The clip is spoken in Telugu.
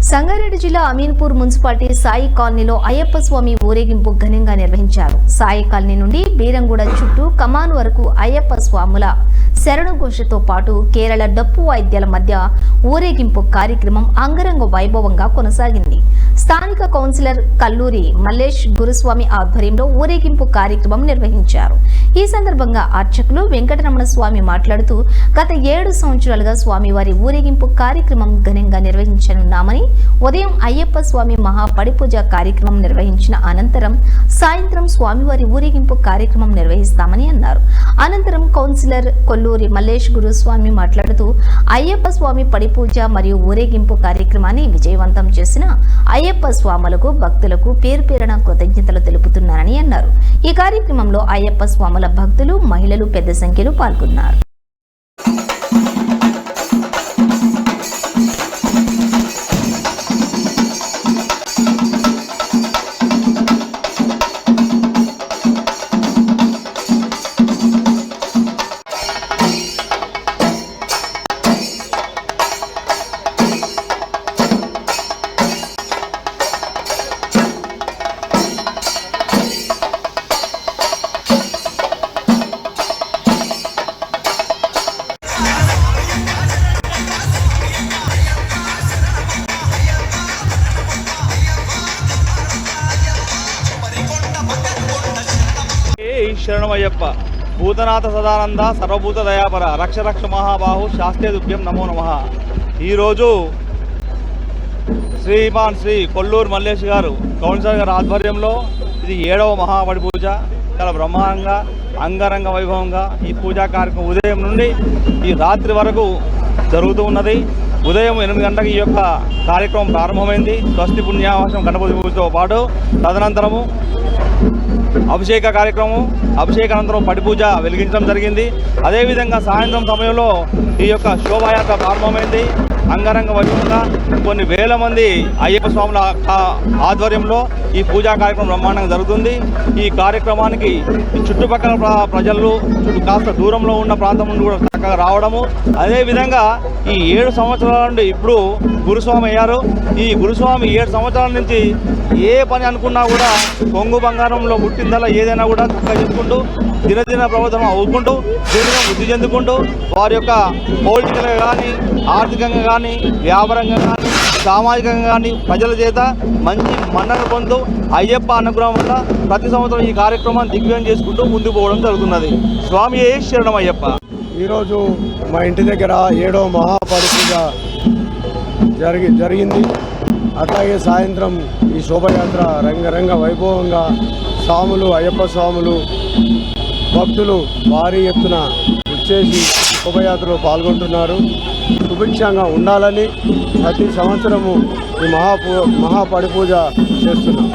సంగారెడ్డి జిల్లా అమీన్పూర్ మున్సిపాలిటీ సాయి కాలనీలో అయ్యప్ప స్వామి ఊరేగింపు ఘనంగా నిర్వహించారు. సాయి కాలనీ నుండి బీరంగూడ చుట్టూ కమాన్ వరకు అయ్యప్ప స్వాముల శరణఘోషతో పాటు కేరళ డప్పు వాయిద్యాల మధ్య ఊరేగింపు కార్యక్రమం అంగరంగ వైభవంగా కొనసాగింది. స్థానిక కౌన్సిలర్ కల్లూరి మల్లేష్ గురుస్వామి ఆధ్వర్యంలో ఊరేగింపు కార్యక్రమం నిర్వహించారు. ఈ సందర్భంగా అర్చకులు వెంకటరమణ స్వామి మాట్లాడుతూ గత 7 సంవత్సరాలుగా స్వామివారి ఊరేగింపు కార్యక్రమం ఘనంగా నిర్వహించనున్నామని, ఉదయం అయ్యప్ప స్వామి మహాపడిపూజ కార్యక్రమం నిర్వహించిన అనంతరం సాయంత్రం స్వామివారి ఊరేగింపు కార్యక్రమం నిర్వహిస్తామని అన్నారు. అనంతరం కౌన్సిలర్ కొల్లూరి మల్లేష్ గురుస్వామి మాట్లాడుతూ అయ్యప్ప స్వామి పడిపూజ మరియు ఊరేగింపు కార్యక్రమాన్ని విజయవంతం చేసిన అయ్యప్ప స్వాములకు భక్తులకు పేరు పేరున కృతజ్ఞతలు తెలుపుతున్నారని అన్నారు. ఈ కార్యక్రమంలో అయ్యప్ప స్వాముల భక్తులు, మహిళలు పెద్ద సంఖ్యలో పాల్గొన్నారు. శరణమయ్యప్ప భూతనాథ సదానంద సర్వభూత దయాపర రక్ష రక్ష మహాబాహు శాస్త్రే దుభ్యం నమో నమః. ఈరోజు శ్రీ కొల్లూరు మల్లేష్ గారు కౌన్సిలర్ గారి ఆధ్వర్యంలో ఇది 7వ మహాపడి పూజ చాలా బ్రహ్మాండంగా అంగరంగ వైభవంగా ఈ పూజా కార్యక్రమం ఉదయం నుండి ఈ రాత్రి వరకు జరుగుతూ ఉన్నది. ఉదయం 8 గంటలకు ఈ యొక్క కార్యక్రమం ప్రారంభమైంది. స్వస్తి పుణ్యావాసం గణపతి పూజతో పాటు తదనంతరము అభిషేక కార్యక్రమం, అభిషేకానంతరం పడి పూజ వెలిగించడం జరిగింది. అదేవిధంగా సాయంత్రం సమయంలో ఈ యొక్క శోభాయాత్ర ప్రారంభమైంది. అంగరంగ వైభవంగా కొన్ని వేల మంది అయ్యప్ప స్వాముల ఆధ్వర్యంలో ఈ పూజా కార్యక్రమం బ్రహ్మాండంగా జరుగుతుంది. ఈ కార్యక్రమానికి చుట్టుపక్కల ప్రజలు కాస్త దూరంలో ఉన్న ప్రాంతం నుండి కూడా చక్కగా రావడము, అదేవిధంగా ఈ 7 సంవత్సరాల నుండి ఇప్పుడు గురుస్వామి అయ్యారు. ఈ గురుస్వామి 7 సంవత్సరాల నుంచి ఏ పని అనుకున్నా కూడా కొంగు బంగారంలో పుట్టిందల్లా ఏదైనా కూడా చక్కగా చేసుకుంటూ దినదిన ప్రవర్తన అవుకుంటూ దినదిన వృద్ధి చెందుకుంటూ వారి యొక్క పొలిటికల్గా కానీ, ఆర్థికంగా కానీ, వ్యాపారంగా కానీ, సామాజికంగా కానీ ప్రజల చేత మంచి మన్నన పొందుతూ అయ్యప్ప అనుగ్రహం వల్ల ప్రతి సంవత్సరం ఈ కార్యక్రమాన్ని దిగ్విజయం చేసుకుంటూ ముందుకు పోవడం జరుగుతున్నది. స్వామి శరణం అయ్యప్ప. ఈరోజు మా ఇంటి దగ్గర 7వ మహాపడి పూజ జరిగింది. అట్లాగే సాయంత్రం ఈ శోభయాత్ర రంగరంగ వైభవంగా స్వాములు, అయ్యప్ప స్వాములు, భక్తులు భారీ ఎత్తున వచ్చేసి శోభయాత్రలో పాల్గొంటున్నారు. సుభిక్షంగా ఉండాలని ప్రతి సంవత్సరము ఈ మహాపడి పూజ చేస్తున్నాం.